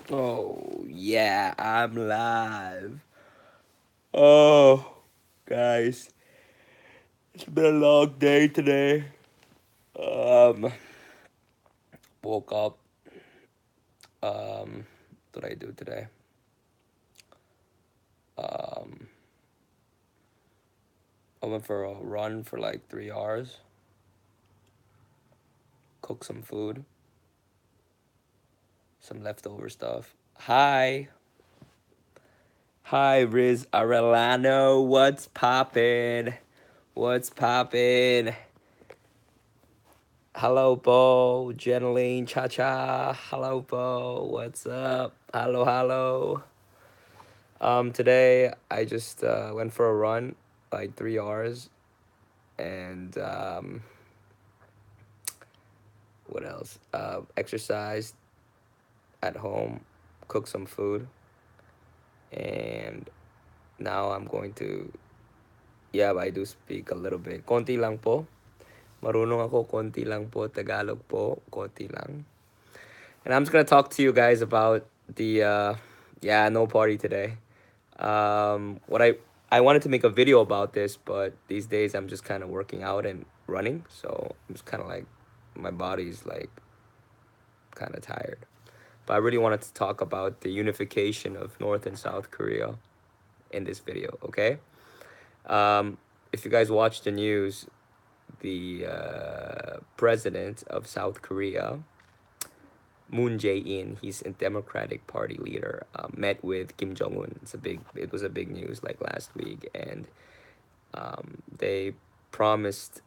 Oh, yeah, I'm live. Oh, guys, it's been a long day today. Um, woke up. What did I do today? Um, I went for a run for like 3 hours. Cooked some food, some leftover stuff. Hi, Riz Arellano. What's poppin'? What's poppin'? Hello, Bo. Jeneline, Cha Cha. Hello, Bo. What's up? Hello, hello. Today I just went for a run, like 3 hours, and what else? Exercised at home, cooked some food, and now I'm going to. Yeah, I do speak a little bit. Konti lang po. Marunong ako, konti lang po. Tagalog po, konti lang. And I'm just gonna talk to you guys about the yeah, no party today. What I wanted to make a video about this, but these days I'm just kind of working out and running, so I'm just kind of like my body's like kind of tired. But I really wanted to talk about the unification of North and South Korea in this video. Okay, if you guys watch the news, the president of South Korea, Moon Jae-in, he's a Democratic Party leader, met with Kim Jong Un. It was a big news like last week, and they promised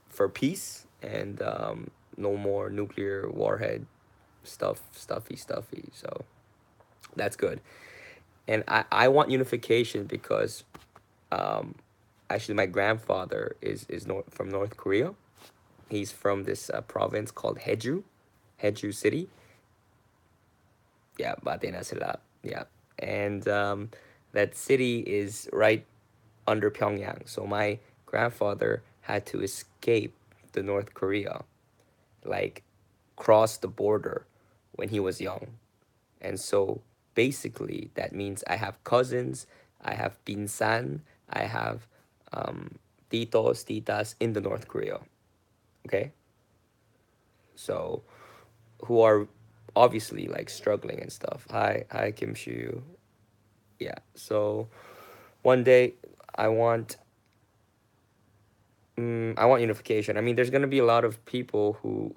for peace and no more nuclear warhead stuffy. So that's good. And I want unification because actually my grandfather is from North Korea. He's from this province called Jeju City. Yeah, bate na sila. Yeah. And that city is right under Pyongyang. So my grandfather had to escape to North Korea, like cross the border when he was young. And so basically that means I have cousins, I have pinsan, I have titos, titas in the North Korea. Okay? So who are obviously like struggling and stuff. Hi Kim Shu. Yeah. So one day I want I want unification. I mean, there's gonna be a lot of people who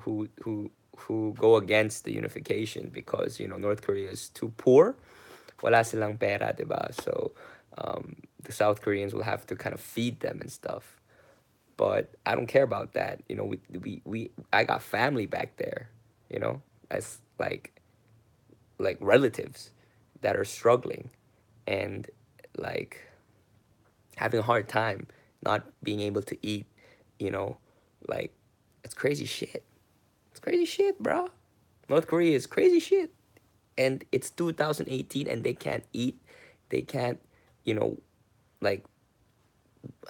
go against the unification because North Korea is too poor. Wala silang pera, diba? So the South Koreans will have to kind of feed them and stuff. But I don't care about that. We I got family back there. As like relatives that are struggling and like having a hard time not being able to eat, you know, like it's crazy shit. It's crazy shit, bro. North Korea is crazy shit. And it's 2018 and they can't eat. They can't, you know, like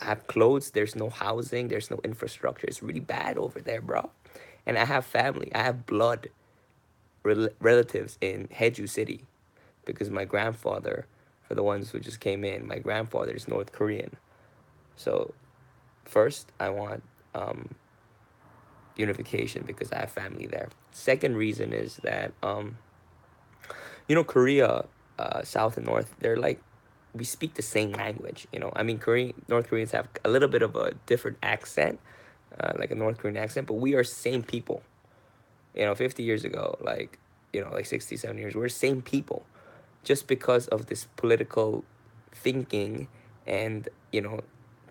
have clothes. There's no housing. There's no infrastructure. It's really bad over there, bro. And I have family. I have blood relatives in Jeju City because my grandfather, for the ones who just came in, my grandfather is North Korean. So first, I want unification because I have family there. Second reason is that Korea, South and North, they're like we speak the same language. I mean, North Koreans have a little bit of a different accent, like a North Korean accent, but we are same people. 50 years ago, like 60, 70 years, we're same people. Just because of this political thinking and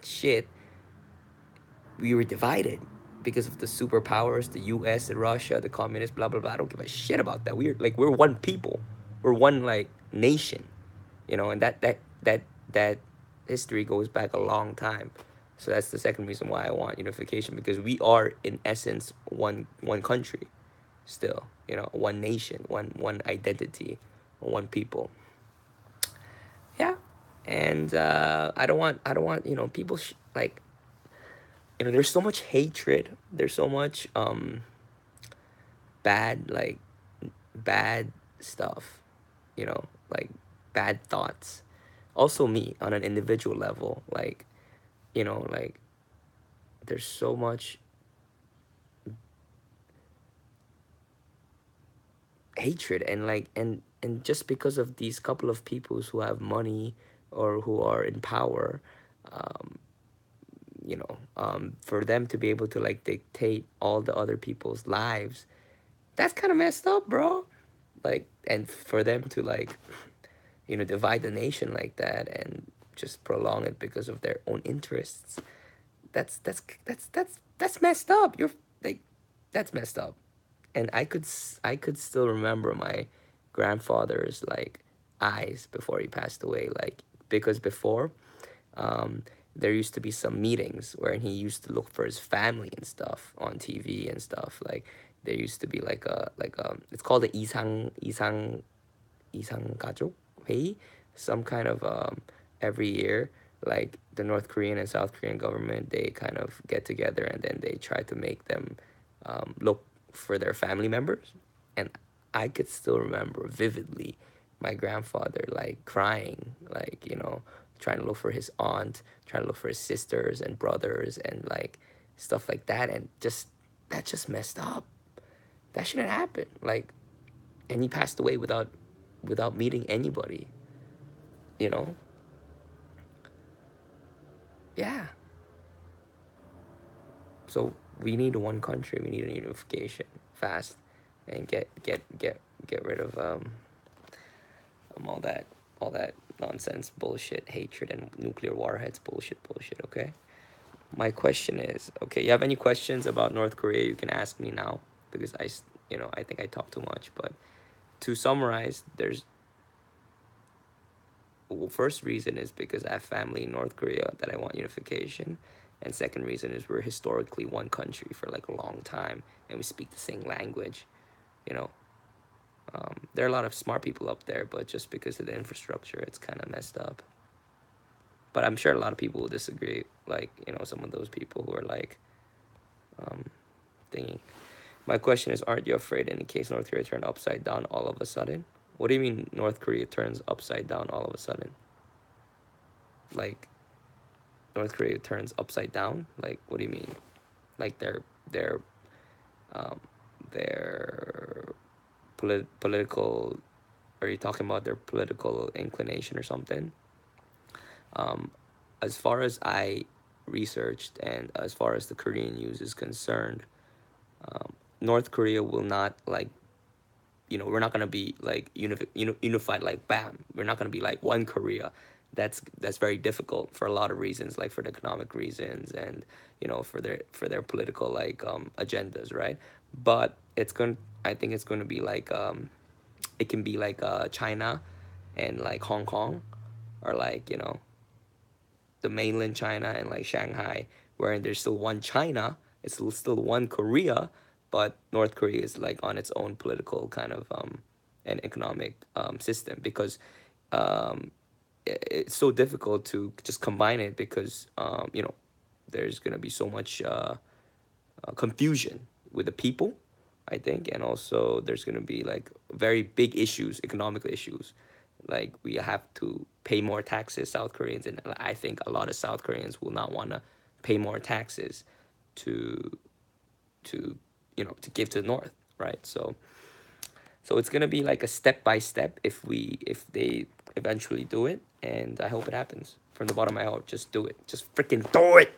shit, we were divided because of the superpowers, the U.S., the Russia, the communists, blah blah blah. I don't give a shit about that. We're one people, we're one like nation, and that history goes back a long time. So that's the second reason why I want unification because we are in essence one country, still, one nation, one identity, one people. Yeah, and I don't want people like there's so much hatred, there's so much bad like bad stuff, you know, like bad thoughts. Also me on an individual level, like, you know, like there's so much hatred and like and just because of these couple of peoples who have money or who are in power, for them to be able to like dictate all the other people's lives, that's kind of messed up, bro. Like, and for them to like, divide the nation like that and just prolong it because of their own interests, that's messed up. You're like, that's messed up. And I could still remember my grandfather's like eyes before he passed away, like, because before, um, there used to be some meetings where he used to look for his family and stuff on TV and stuff. Like, there used to be it's called the Isang 가족 회의, some kind of, every year, like the North Korean and South Korean government, they kind of get together and then they try to make them, look for their family members. And I could still remember vividly my grandfather like crying, like, trying to look for his aunt, trying to look for his sisters and brothers and like stuff like that. And just, that just messed up. That shouldn't happen. Like, and he passed away without meeting anybody, you know? Yeah. So we need one country. We need a unification fast, and get rid of, all that nonsense, bullshit, hatred, and nuclear warheads, bullshit. Okay. My question is, okay, you have any questions about North Korea? You can ask me now, because I think I talk too much. But to summarize, there's, well, first reason is because I have family in North Korea that I want unification, and second reason is we're historically one country for like a long time, and we speak the same language. You know, there are a lot of smart people up there, but just because of the infrastructure, it's kind of messed up. But I'm sure a lot of people will disagree. Like, some of those people who are like, thinking. My question is, aren't you afraid in case North Korea turned upside down all of a sudden? What do you mean North Korea turns upside down all of a sudden? Like, North Korea turns upside down? Like, what do you mean? Like um, their political? Are you talking about their political inclination or something? Um, as far as I researched and as far as the Korean news is concerned, North Korea will not like, we're not gonna be like unified like bam. We're not gonna be like one Korea. That's very difficult for a lot of reasons, like for the economic reasons and, for their political like, agendas, right? But I think it's gonna be like, it can be like, China and like Hong Kong, or like, the mainland China and like Shanghai, where there's still one China, it's still one Korea, but North Korea is like on its own political kind of, and economic, system, because, um, it's so difficult to just combine it because, there's gonna be so much, confusion with the people, I think, and also there's gonna be like very big issues, economic issues, like we have to pay more taxes, South Koreans, and I think a lot of South Koreans will not want to pay more taxes to to give to the North, right? So it's gonna be like a step by step if they eventually do it, and I hope it happens from the bottom of my heart. Just do it, just freaking do it.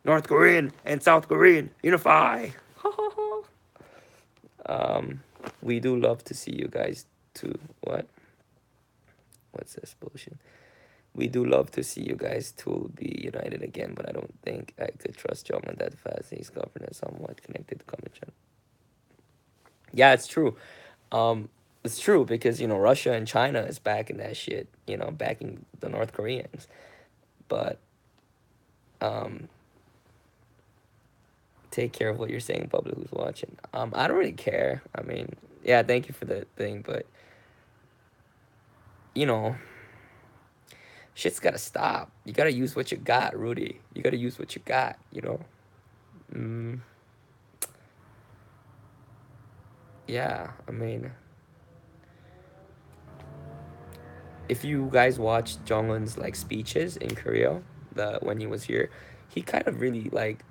North Korean and South Korean unify. We do love to see you guys to what's this bullshit? We do love to see you guys to be united again, but I don't think I could trust Jong that fast. He's government somewhat connected to Commission. Yeah, it's true. It's true because Russia and China is backing that shit. Backing the North Koreans. But take care of what you're saying, public who's watching. I don't really care. I mean, yeah, thank you for the thing, but you know, shit's gotta stop. You gotta use what you got, Rudy. You gotta use what you got. Mm, yeah, I mean, if you guys watched Jong-un's like speeches in Korea, the when he was here, he kind of really like,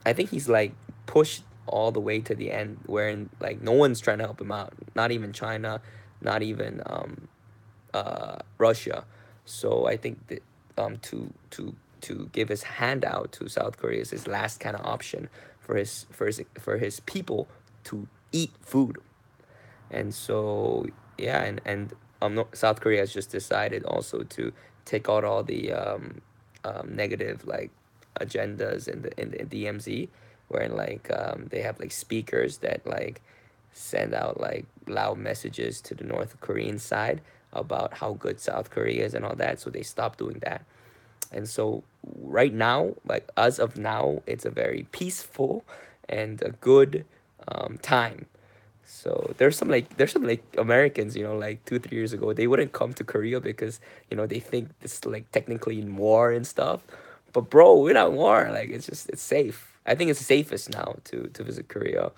I think he's like pushed all the way to the end, wherein like no one's trying to help him out, not even China, not even Russia. So I think that to give his hand out to South Korea is his last kind of option for his people to eat food. And so yeah, and South Korea has just decided also to take out all the negative like agendas in the DMZ, wherein like they have like speakers that like send out like loud messages to the North Korean side about how good South Korea is and all that. So they stopped doing that. And so right now, like as of now, it's a very peaceful and a good time. So there's some like Americans, like 2 3 years ago, they wouldn't come to Korea because they think it's like technically in war and stuff. But bro, we're not in war. Like it's safe. I think it's safest now to visit Korea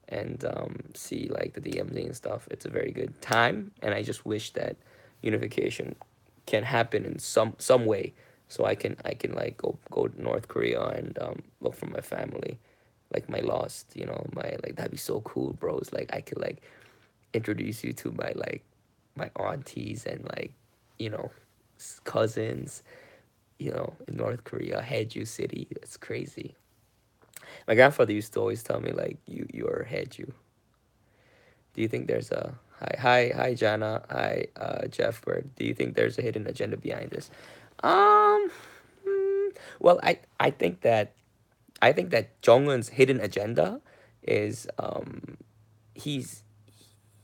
and see like the DMZ and stuff. It's a very good time, and I just wish that unification can happen in some way, so I can like go to North Korea and look for my family, like my lost, my like that'd be so cool, bro. It's like I could like introduce you to my like my aunties and like you know cousins, in North Korea, Haeju City. It's crazy. My grandfather used to always tell me like you're Haeju. Do you think there's a hi Jana, hi Jeff Bird? Do you think there's a hidden agenda behind this? Um, well, I think that Jong-un's hidden agenda is he's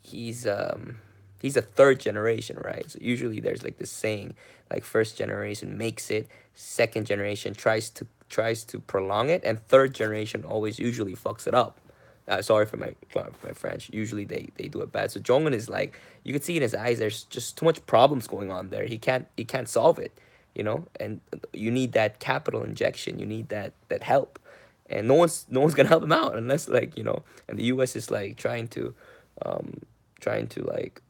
he's um he's a third generation, right? So usually there's like this saying, like first generation makes it, second generation tries to prolong it, and third generation always usually fucks it up. Sorry for my French. Usually they do it bad. So Jong-un is like, you can see in his eyes there's just too much problems going on there. He can't solve it, and you need that capital injection. You need that help, and no one's gonna help him out unless like and the U.S. is like um, trying to like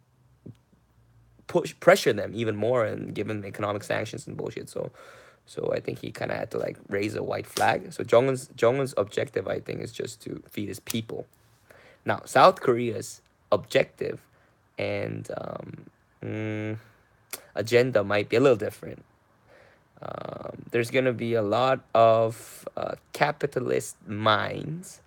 push pressure them even more and give them economic sanctions and bullshit. So I think he kind of had to like raise a white flag. So Jong-un's objective, I think, is just to feed his people. Now South Korea's objective and agenda might be a little different. There's gonna be a lot of capitalist minds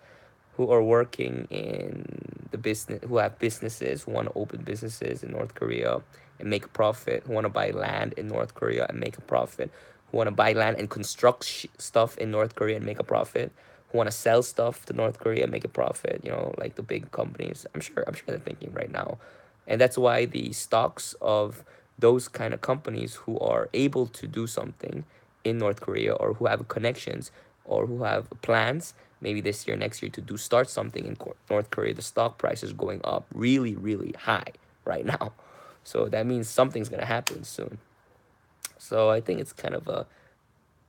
who are working in the business, who have businesses, who want to open businesses in North Korea and make a profit, who want to buy land in North Korea and make a profit, who want to buy land and construct stuff in North Korea and make a profit, who want to sell stuff to North Korea and make a profit, like the big companies. I'm sure they're thinking right now. And that's why the stocks of those kind of companies who are able to do something in North Korea, or who have connections, or who have plans maybe this year, next year, to do start something in North Korea, the stock price is going up really, really high right now. So that means something's gonna happen soon. So I think it's kind of a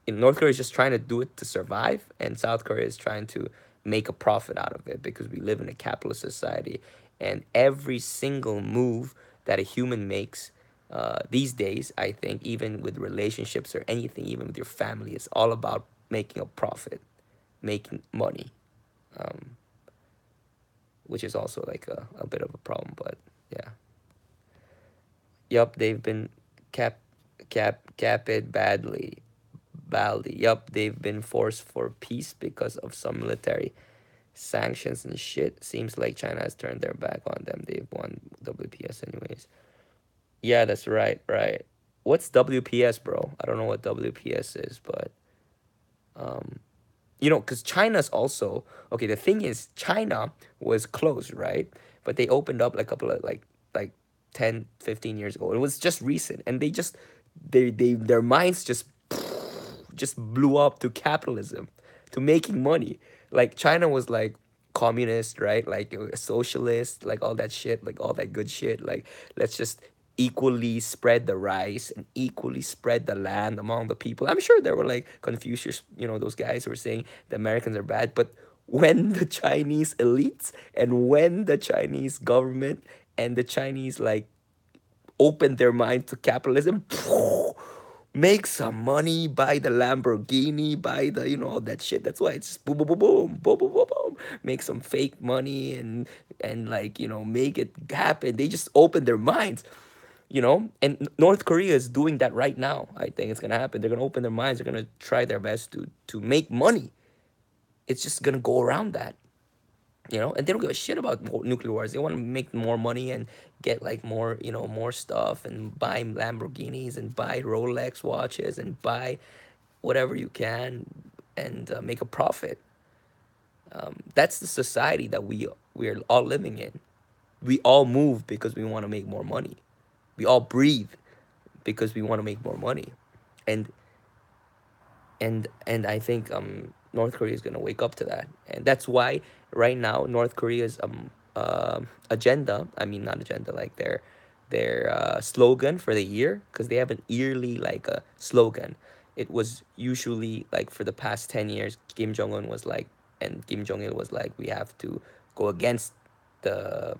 North Korea is just trying to do it to survive, and South Korea is trying to make a profit out of it because we live in a capitalist society, and every single move that a human makes these days, I think, even with relationships or anything, even with your family, it's all about making a profit, making money, which is also like a bit of a problem. But yeah, yup, they've been cap caped badly. Yup, they've been forced for peace because of some military sanctions and shit. Seems like China has turned their back on them. They've won WPS anyways. Yeah, that's right, right. What's WPS, bro? I don't know what WPS is, but because China's also okay. The thing is, China was closed, right? But they opened up like a couple of like 10 15 years ago. It was just recent, and their minds just blew up to capitalism, to making money. Like China was like communist, right? Like socialist, like all that shit, like all that good shit. Like let's just equally spread the rice and equally spread the land among the people. I'm sure there were like Confucius, those guys who were saying the Americans are bad, but when the Chinese elites and when the Chinese government and the Chinese like open their mind to capitalism, make some money, buy the Lamborghini, buy the, all that shit. That's why it's boom, boom, boom, boom, boom, boom, boom, boom. Make some fake money and like, make it happen. They just open their minds, and North Korea is doing that right now. I think it's gonna happen. They're gonna open their minds. They're gonna try their best to make money. It's just gonna go around that, and they don't give a shit about nuclear wars. They want to make more money and get like more, more stuff and buy Lamborghinis and buy Rolex watches and buy whatever you can and make a profit. That's the society that we're all living in. We all move because we want to make more money. We all breathe because we want to make more money, and and I think North Korea is gonna wake up to that, and that's why right now North Korea's agenda, I mean not agenda, like their slogan for the year, because they have an yearly like a slogan. It was usually like for the past 10 years, Kim Jong Un was like, and Kim Jong Il was like, we have to go against the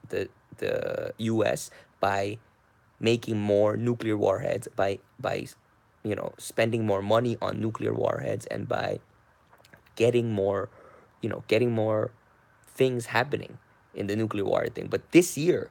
the U.S. by making more nuclear warheads, by spending more money on nuclear warheads, and by getting more getting more things happening in the nuclear war thing. But this year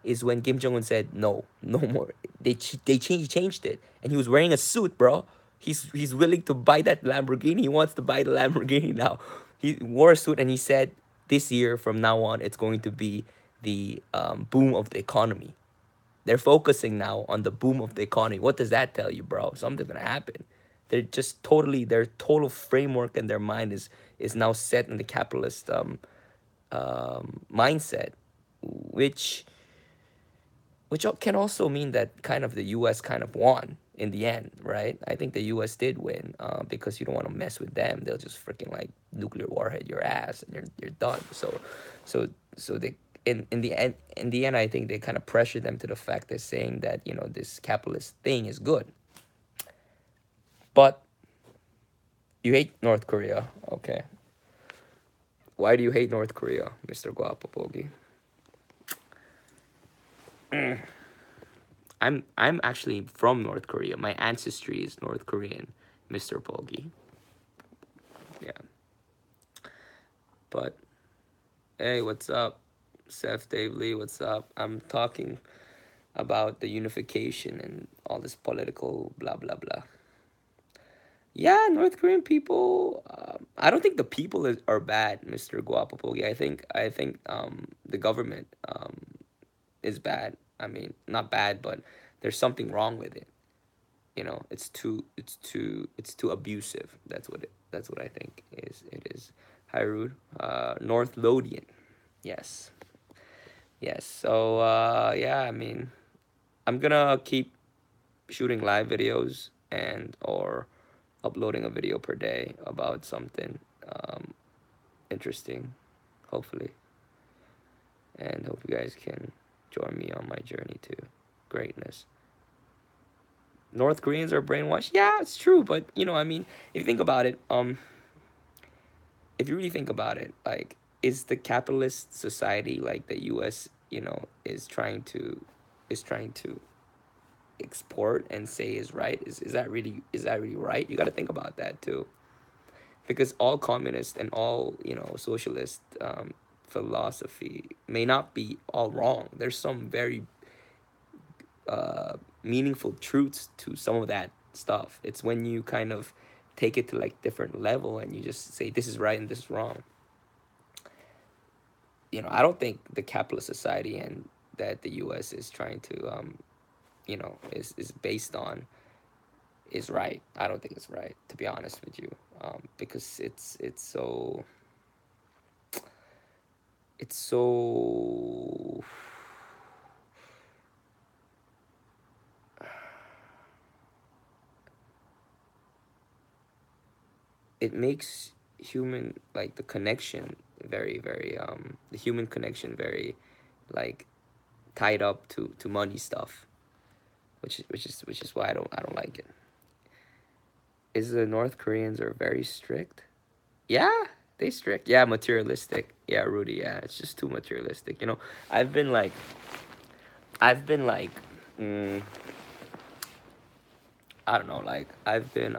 is when Kim Jong Un said no, no more. They changed it, and he was wearing a suit, bro. He's willing to buy that Lamborghini. He wants to buy the Lamborghini now. He wore a suit and he said this year from now on it's going to be the boom of the economy. They're focusing now on the boom of the economy. What does that tell you, bro? Something's gonna happen. Their total framework and their mind is now set in the capitalist mindset, which can also mean that kind of the U.S. kind of won in the end, right? I think the U.S. did win because you don't want to mess with them. They'll just freaking like nuclear warhead your ass and you're done. So so they in the end I think they kind of pressure them to the fact they're saying that this capitalist thing is good. But you hate North Korea, okay? Why do you hate North Korea, Mr. Guapo Pogi? I'm actually from North Korea. My ancestry is North Korean, Mr. Pogi. Yeah. But hey, what's up? Seth Dave Lee, what's up? I'm talking about the unification and all this political blah blah blah. Yeah, North Korean people. I don't think the people are bad, Mr. Guapo Pogi. I think the government is bad. I mean, not bad, but there's something wrong with it. It's too abusive. That's what I think it is. Hi, Rude. North Lothian. Yes. Yes. So yeah, I mean, I'm gonna keep shooting live videos and or uploading a video per day about something interesting, hopefully, and hope you guys can join me on my journey to greatness. North Koreans are brainwashed. Yeah, it's true, but I mean, if you think about it, if you really think about it, like, is the capitalist society like the U.S. is trying to export and say is right? Is that really right? You got to think about that too, because all communist and all socialist philosophy may not be all wrong. There's some very meaningful truths to some of that stuff. It's when you kind of take it to like different level and you just say this is right and this is wrong. I don't think the capitalist society and that the U.S. is trying to is based on is right. I don't think it's right, to be honest with you, because it's so it makes human like the connection very very the human connection very like tied up to money stuff, which is why I don't like it. Is the North Koreans are very strict? Yeah, they strict. Yeah, materialistic. Yeah, Rudy. Yeah, it's just too materialistic. I've been like I've been like, mm, I don't know, like I've been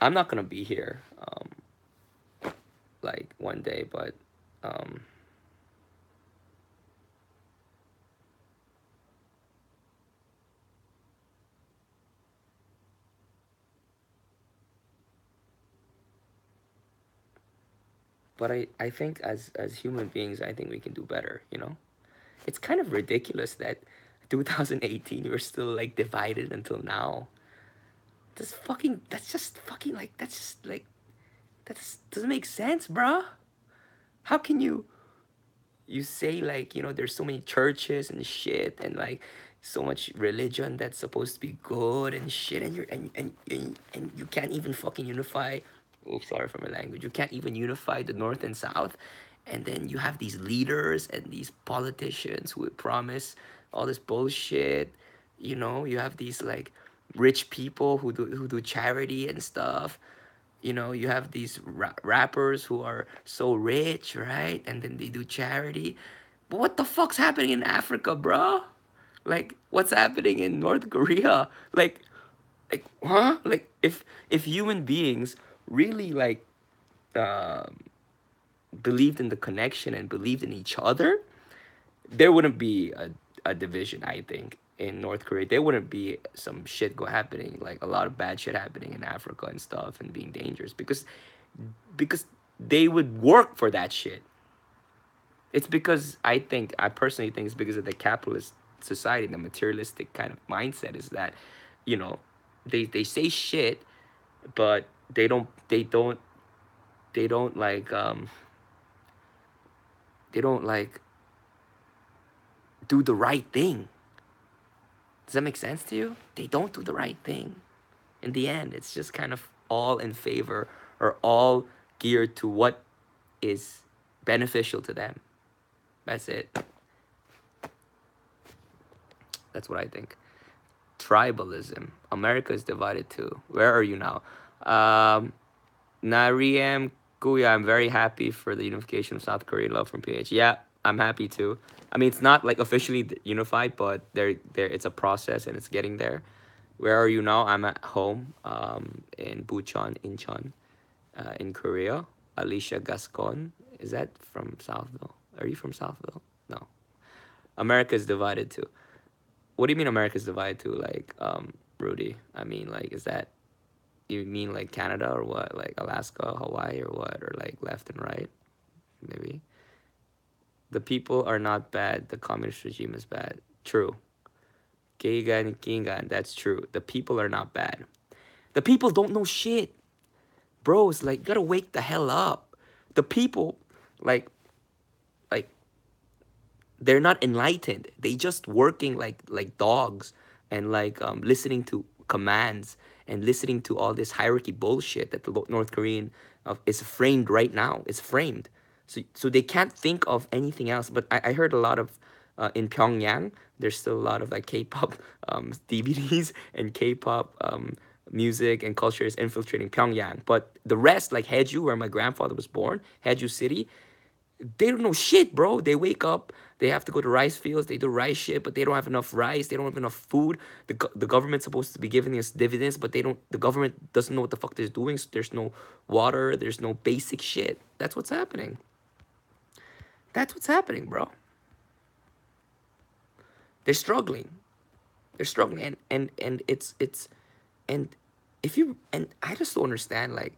I'm not gonna be here like one day, um but I think as human beings, I think we can do better, you know? It's kind of ridiculous that 2018 we're still like divided until now. That's just fucking like that's just like that's doesn't make sense, bruh. How can you say like, you know, there's so many churches and shit and like so much religion that's supposed to be good and shit, and and you can't even fucking unify. Oh, sorry for my language. You can't even unify the north and south, and then you have these leaders and these politicians who would promise all this bullshit. You know, you have these like rich people who do charity and stuff. You know, you have these rappers who are so rich, right? And then they do charity. But what the fuck's happening in Africa, bro? Like, what's happening in North Korea? Huh? Like, if human beings really like um believed in the connection and believed in each other, there wouldn't be a division, I think, in North Korea. There wouldn't be some shit go happening, like a lot of bad shit happening in Africa and stuff and being dangerous because they would work for that shit. It's because I personally think it's because of the capitalist society, the materialistic kind of mindset is that, you know, they say shit, but they don't like they don't like do the right thing. Does that make sense to you? They don't do the right thing. In the end, it's just kind of all in favor or all geared to what is beneficial to them. That's it. That's what I think. Tribalism. America is divided too. Where are you now? Um, Nariem Kuya, I'm very happy for the unification of South Korea. Love from PH. Yeah, I'm happy too. I mean, it's not like officially unified, but it's a process and it's getting there. Where are you now? I'm at home in Bucheon, Incheon, in Korea. Alicia Gascon. Is that from Southville? Are you from Southville? No. America is divided too. What do you mean America is divided too? Like, Rudy? I mean, like, is that you mean like Canada or what? Like Alaska, Hawaii or what? Or like left and right? Maybe. The people are not bad. The communist regime is bad. True. Keigan, Kingan, that's true. The people are not bad. The people don't know shit. Bro, it's like, you gotta wake the hell up. The people, like, like they're not enlightened. They just working like dogs and like listening to commands and listening to all this hierarchy bullshit that the North Korean is framed right now. It's framed, so they can't think of anything else. But I heard a lot of in Pyongyang. There's still a lot of like K-pop DVDs and K-pop music and culture is infiltrating Pyongyang. But the rest, like Haeju, where my grandfather was born, Haeju City, they don't know shit, bro. They wake up, they have to go to rice fields, they do rice shit, but they don't have enough rice, they don't have enough food. The government's supposed to be giving us dividends, but the government doesn't know what the fuck they're doing. So there's no water, there's no basic shit. That's what's happening. That's what's happening, bro. They're struggling. They're struggling, and it's and if you and I just don't understand. Like,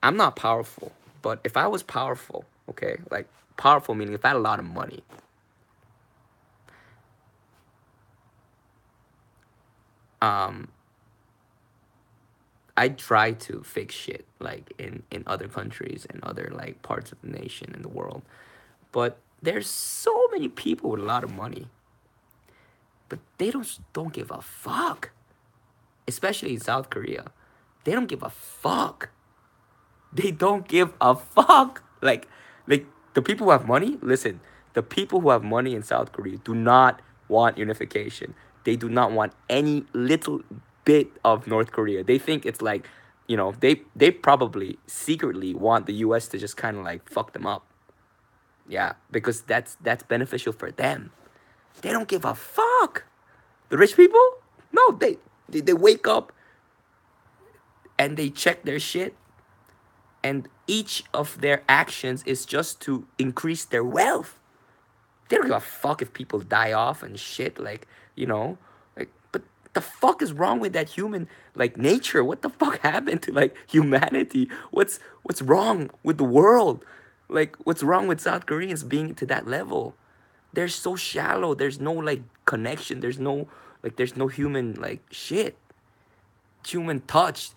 I'm not powerful, but if I was powerful, okay, like powerful meaning if I had a lot of money, um, I try to fix shit like in other countries and other like parts of the nation and the world. But there's so many people with a lot of money, but they don't give a fuck. Especially in South Korea, they don't give a fuck. They don't give a fuck. Like the people who have money. Listen, the people who have money in South Korea do not want unification. They do not want any little bit of North Korea. They think it's like, you know, they probably secretly want the U.S. to just kind of like fuck them up. Yeah, because that's beneficial for them. They don't give a fuck. The rich people, no, they wake up and they check their shit, and each of their actions is just to increase their wealth. They don't give a fuck if people die off and shit. Like, you know, like, but the fuck is wrong with that human, like, nature? What the fuck happened to, like, humanity? What's wrong with the world? Like, what's wrong with South Koreans being to that level? They're so shallow. There's no, like, connection. There's no human, like, shit, human touch.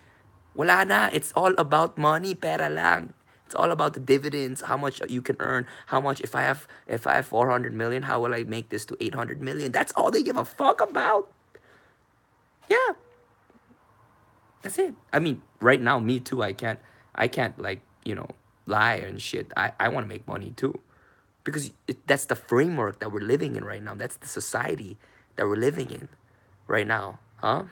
Wala na. It's all about money, pera lang. It's all about the dividends, how much you can earn, how much, if I have 400 million, how will I make this to 800 million? That's all they give a fuck about. Yeah, that's it. I mean, right now, me too. I can't, like, lie and shit. I want to make money too, because that's the framework that we're living in right now. That's the society that we're living in right now, huh?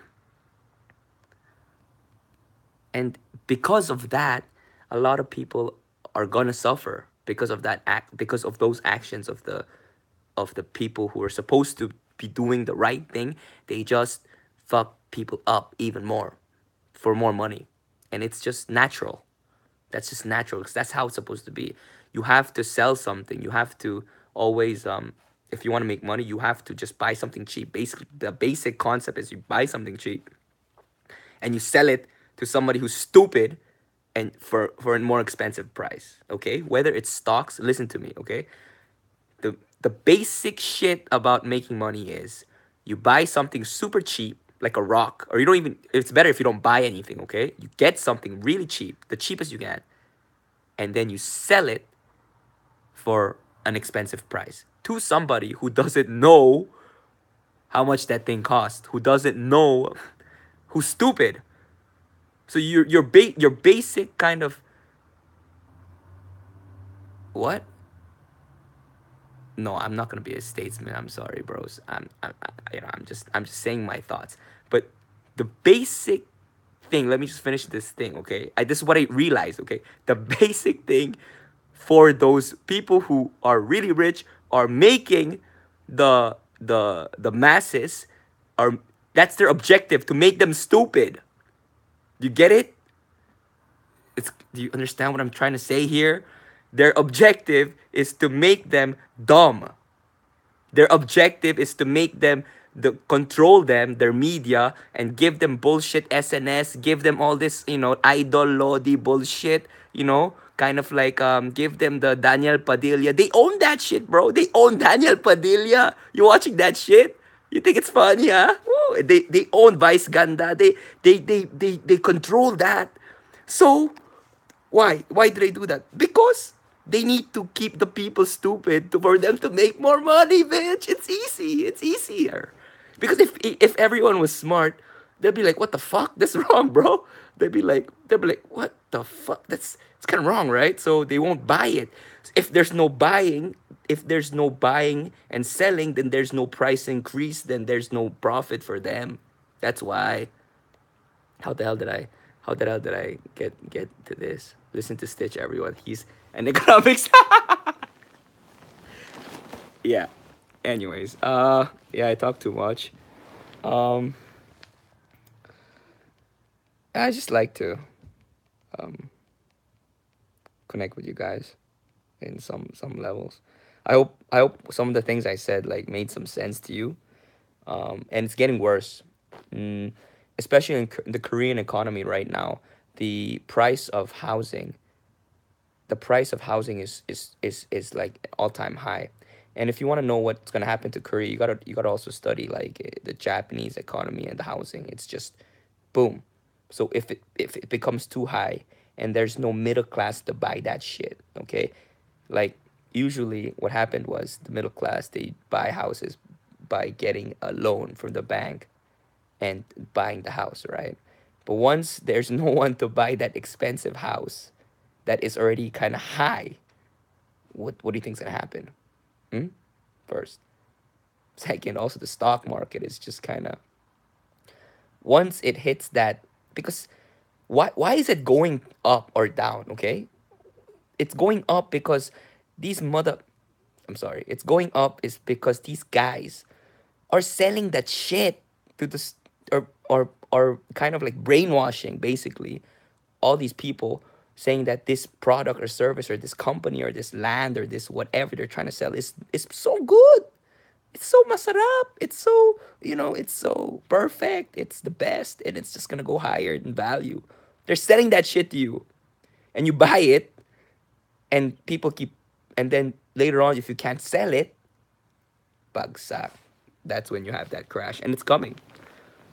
And because of that, a lot of people are gonna suffer because of that act, because of those actions of the people who are supposed to be doing the right thing. They just fuck people up even more for more money. And it's just natural. That's just natural, because that's how it's supposed to be. You have to sell something. You have to always, if you want to make money, you have to just buy something cheap. Basically, the basic concept is you buy something cheap and you sell it to somebody who's stupid, and for a more expensive price. Okay, whether it's stocks, listen to me. Okay, the basic shit about making money is you buy something super cheap, like a rock, or you don't even, it's better if you don't buy anything. Okay, you get something really cheap, the cheapest you can, and then you sell it for an expensive price to somebody who doesn't know how much that thing costs, who doesn't know, who's stupid. So your basic kind of, what? No, I'm not gonna be a statesman. I'm sorry, bros. I'm just saying my thoughts. But the basic thing. Let me just finish this thing, okay? This is what I realized, okay? The basic thing for those people who are really rich are making the masses are, that's their objective, to make them stupid. You get it? Do you understand what I'm trying to say here? Their objective is to make them dumb. Their objective is to make them, control them, their media, and give them bullshit SNS, give them all this, idol lodi bullshit, kind of like, give them the Daniel Padilla. They own that shit, bro. They own Daniel Padilla. You watching that shit? You think it's funny, huh? Woo. They own Vice Ganda. They control that. So why? Why do they do that? Because they need to keep the people stupid for them to make more money, bitch. It's easy. It's easier. Because if everyone was smart, they'll be like, "What the fuck? That's wrong, bro." They'll be like, "What the fuck? It's kind of wrong, right?" So they won't buy it. If there's no buying and selling, then there's no price increase. Then there's no profit for them. That's why. How the hell did I get to this? Listen to Stitch, everyone. He's an economics. Yeah. Anyways, yeah, I talk too much. Um, I just like to connect with you guys in some levels. I hope some of the things I said, like, made some sense to you. And it's getting worse, mm, especially in the Korean economy right now. The price of housing the price of housing is like all-time high. And if you want to know what's going to happen to Korea, you got to also study, like, the Japanese economy and the housing. It's just boom. So if it becomes too high and there's no middle class to buy that shit, okay? Like, usually what happened was the middle class, they buy houses by getting a loan from the bank and buying the house, right? But once there's no one to buy that expensive house that is already kind of high, what do you think's gonna happen? Hmm? First, second, also the stock market is just kind of, once it hits that, because why is it going up or down? Okay, it's going up because These mother, I'm sorry, it's going up is because these guys are selling that shit to the or kind of like brainwashing basically all these people, saying that this product or service or this company or this land or this whatever they're trying to sell is so good, it's so masarap, it's so, it's so perfect, it's the best, and it's just gonna go higher in value. They're selling that shit to you, and you buy it, and people keep, and then later on, if you can't sell it, bagsak. That's when you have that crash, and it's coming.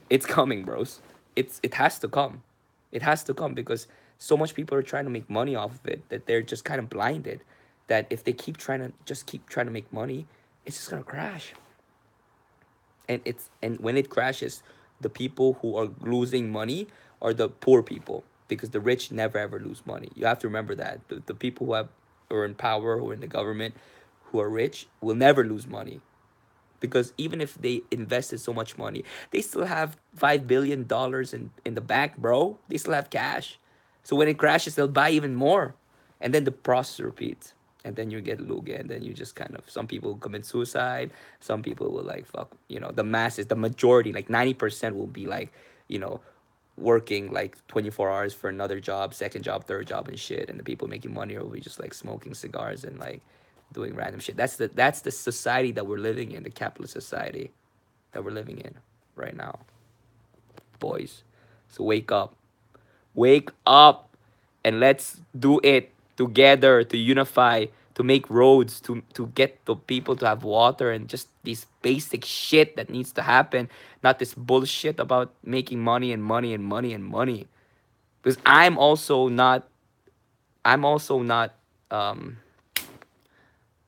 It's coming, bros. It has to come. It has to come because so much people are trying to make money off of it that they're just kind of blinded. That if they keep trying to make money, it's just gonna crash. And when it crashes, the people who are losing money are the poor people, because the rich never ever lose money. You have to remember that the people who are in power, who are in the government, who are rich, will never lose money, because even if they invested so much money, they still have $5 billion in the bank, bro. They still have cash. So when it crashes, they'll buy even more, and then the process repeats, and then you get luge, and then you just kind of, some people commit suicide, some people will like fuck, the masses, the majority, like 90% will be like, you know, working like 24 hours for another job, second job, third job, and shit, and the people making money will be just like smoking cigars and like doing random shit. That's the society that we're living in, the capitalist society that we're living in right now, boys. So wake up, and let's do it together, to unify, to make roads, to get the people to have water, and just these basic shit that needs to happen, not this bullshit about making money and money and money and money. Because I'm also not um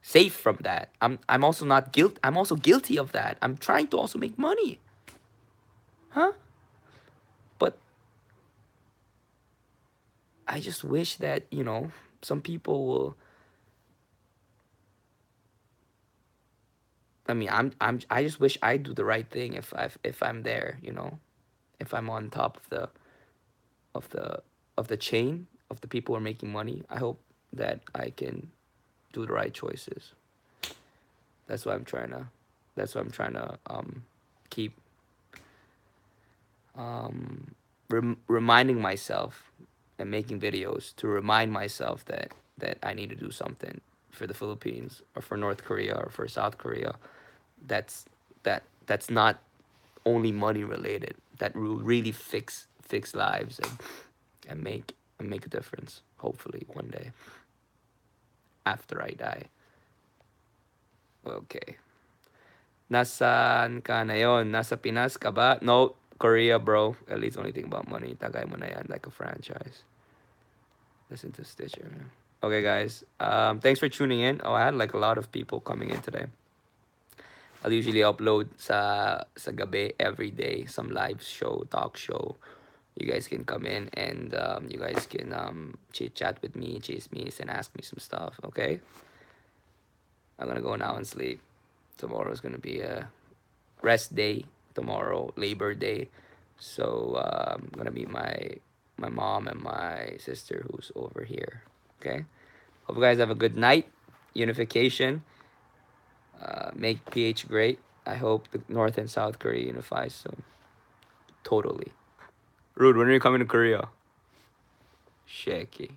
safe from that. I'm also not guilt I'm also guilty of that. I'm trying to also make money. Huh? But I just wish that, some people will, I mean, I just wish I do the right thing if I'm there, if I'm on top of the of the chain of the people who are making money. I hope that I can do the right choices. That's why I'm trying to keep reminding myself and making videos to remind myself that I need to do something for the Philippines or for North Korea or for South Korea. That's not only money related. That will really fix lives and make a difference. Hopefully one day after I die. Okay. Nasaan ka na yon? Nasa Pinas ka ba? No, Korea, bro. At least only think about money. Tagay mo na yan like a franchise. Listen to Stitcher. Okay, guys. Thanks for tuning in. Oh, I had like a lot of people coming in today. I'll usually upload sa gabi every day, some live show, talk show. You guys can come in and you guys can chit chat with me, chase me, and ask me some stuff. Okay. I'm gonna go now and sleep. Tomorrow's gonna be a rest day. Tomorrow, Labor Day. So I'm gonna meet my mom and my sister who's over here. Okay. Hope you guys have a good night. Unification. Make PH great. I hope the North and South Korea unifies soon. Totally. Rude, when are you coming to Korea? Shaky.